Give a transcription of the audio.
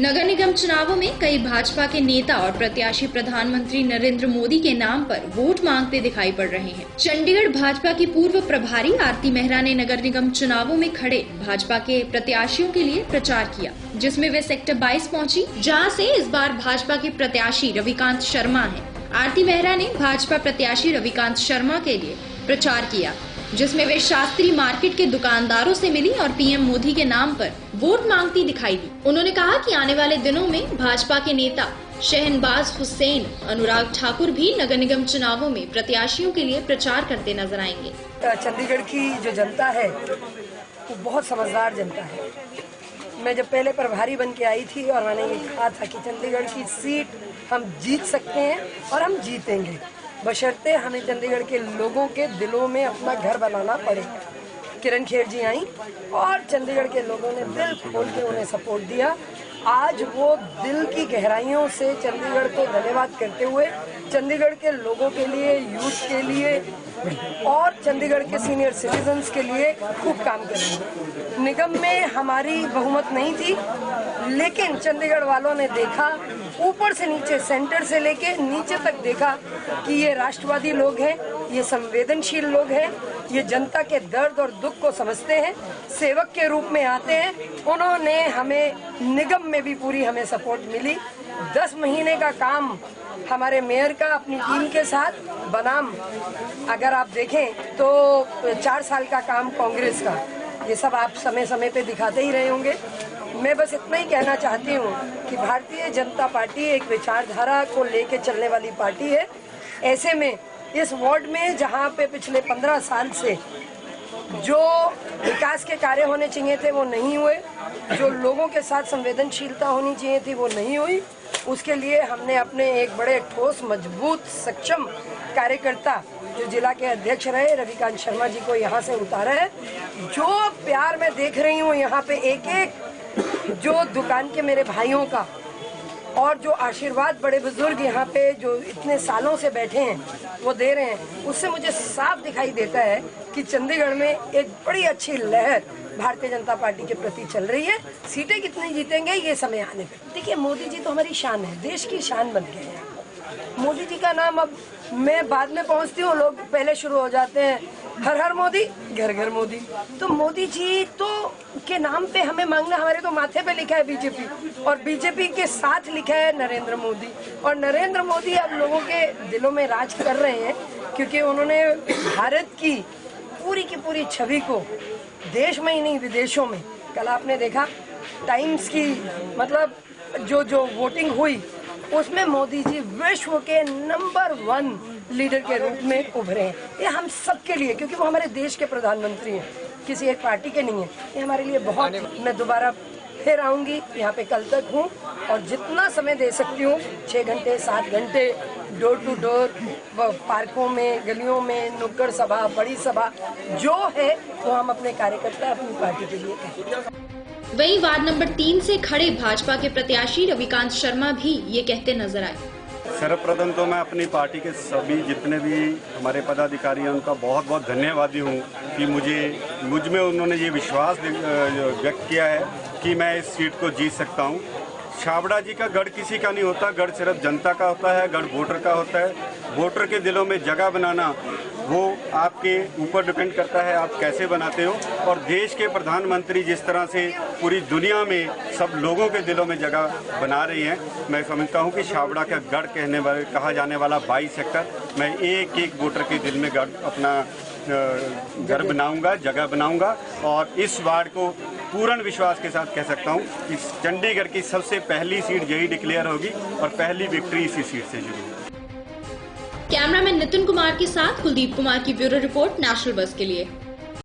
नगर निगम चुनावों में कई भाजपा के नेता और प्रत्याशी प्रधानमंत्री नरेंद्र मोदी के नाम पर वोट मांगते दिखाई पड़ रहे हैं। चंडीगढ़ भाजपा की पूर्व प्रभारी आरती मेहरा ने नगर निगम चुनावों में खड़े भाजपा के प्रत्याशियों के लिए प्रचार किया, जिसमें वे सेक्टर 22 पहुंची, जहां से इस बार भाजपा के प्रत्याशी रविकांत शर्मा हैं। आरती मेहरा ने भाजपा प्रत्याशी रविकांत शर्मा के लिए प्रचार किया, जिसमें वे शास्त्री मार्केट के दुकानदारों से मिली और पीएम मोदी के नाम पर वोट मांगती दिखाई दी। उन्होंने कहा कि आने वाले दिनों में भाजपा के नेता शहनबाज हुसैन, अनुराग ठाकुर भी नगर निगम चुनावों में प्रत्याशियों के लिए प्रचार करते नजर आएंगे। चंडीगढ़ की जो जनता है वो बहुत समझदार जनता है। मैं जब पहले प्रभारी बन के आई थी और मैंने ये कहा था कि चंडीगढ़ की सीट हम जीत सकते हैं और हम जीतेंगे, बशर्ते हमें चंडीगढ़ के लोगों के दिलों में अपना घर बनाना पड़ेगा। किरण खेर जी आई और चंडीगढ़ के लोगों ने दिल खोल के उन्हें सपोर्ट दिया। आज वो दिल की गहराइयों से चंडीगढ़ को धन्यवाद करते हुए चंडीगढ़ के लोगों के लिए, यूथ के लिए और चंडीगढ़ के सीनियर सिटीजन्स के लिए खूब काम करेंगे। निगम में हमारी बहुमत नहीं थी, लेकिन चंडीगढ़ वालों ने देखा, ऊपर से नीचे, सेंटर से लेके नीचे तक देखा कि ये राष्ट्रवादी लोग हैं, ये संवेदनशील लोग हैं, ये जनता के दर्द और दुख को समझते हैं, सेवक के रूप में आते हैं। उन्होंने हमें निगम में भी पूरी हमें सपोर्ट मिली। 10 महीने का काम हमारे मेयर का अपनी टीम के साथ बनाम अगर आप देखें तो 4 साल का काम कांग्रेस का, ये सब आप समय समय पे दिखाते ही रहे होंगे। मैं बस इतना ही कहना चाहती हूँ कि भारतीय जनता पार्टी एक विचारधारा को लेके चलने वाली पार्टी है। ऐसे में इस वार्ड में जहाँ पे पिछले 15 साल से जो विकास के कार्य होने चाहिए थे वो नहीं हुए, जो लोगों के साथ संवेदनशीलता होनी चाहिए थी वो नहीं हुई, उसके लिए हमने अपने एक बड़े ठोस, मजबूत, सक्षम कार्यकर्ता जो जिला के अध्यक्ष रहे रविकांत शर्मा जी को यहाँ से उतारा है। जो प्यार मैं देख रही हूँ यहाँ पे एक एक जो दुकान के मेरे भाइयों का और जो आशीर्वाद बड़े बुजुर्ग यहाँ पे जो इतने सालों से बैठे हैं वो दे रहे हैं, उससे मुझे साफ दिखाई देता है कि चंडीगढ़ में एक बड़ी अच्छी लहर भारतीय जनता पार्टी के प्रति चल रही है। सीटें कितनी जीतेंगे ये समय आने पे। देखिए, मोदी जी तो हमारी शान है, देश की शान बन गए हैं। मोदी जी का नाम अब मैं बाद में पहुंचती हूँ, लोग पहले शुरू हो जाते हैं हर हर मोदी, घर घर मोदी। तो मोदी जी तो के नाम पे हमें मांगना, हमारे तो माथे पे लिखा है बीजेपी, और बीजेपी के साथ लिखा है नरेंद्र मोदी। और नरेंद्र मोदी अब लोगों के दिलों में राज कर रहे हैं, क्योंकि उन्होंने भारत की पूरी छवि को देश में ही नहीं विदेशों में, कल आपने देखा टाइम्स की मतलब जो वोटिंग हुई उसमें मोदी जी विश्व के नंबर 1 लीडर के रूप में उभरे हैं। ये हम सबके लिए, क्योंकि वो हमारे देश के प्रधानमंत्री हैं, किसी एक पार्टी के नहीं है, ये हमारे लिए बहुत। मैं दोबारा फिर आऊंगी यहाँ पे, कल तक हूँ और जितना समय दे सकती हूँ 6 घंटे 7 घंटे डोर टू डोर, पार्कों में, गलियों में, नुक्कड़ सभा, बड़ी सभा जो है वो हम अपने कार्यकर्ता, अपनी पार्टी के लिए करेंगे। वहीं वार्ड नंबर 3 से खड़े भाजपा के प्रत्याशी रविकांत शर्मा भी ये कहते नजर आए। सर्वप्रथम तो मैं अपनी पार्टी के सभी जितने भी हमारे पदाधिकारी हैं उनका बहुत बहुत धन्यवादी हूँ कि मुझ में उन्होंने ये विश्वास व्यक्त किया है कि मैं इस सीट को जीत सकता हूँ। छाबड़ा जी का गढ़ किसी का नहीं होता, गढ़ सिर्फ जनता का होता है, गढ़ वोटर का होता है। वोटर के दिलों में जगह बनाना वो आपके ऊपर डिपेंड करता है, आप कैसे बनाते हो। और देश के प्रधानमंत्री जिस तरह से पूरी दुनिया में सब लोगों के दिलों में जगह बना रही हैं, मैं समझता हूँ कि छाबड़ा का गढ़ कहा जाने वाला 22 सेक्टर, मैं एक एक वोटर के दिल में अपना घर बनाऊंगा, जगह बनाऊंगा। और इस वार्ड को पूर्ण विश्वास के साथ कह सकता हूँ कि चंडीगढ़ की सबसे पहली सीट यही डिक्लेयर होगी और पहली विक्ट्री इसी सीट से जुड़ी होगी। कैमरामैन नितिन कुमार के साथ कुलदीप कुमार की ब्यूरो रिपोर्ट, नेशनल बस के लिए।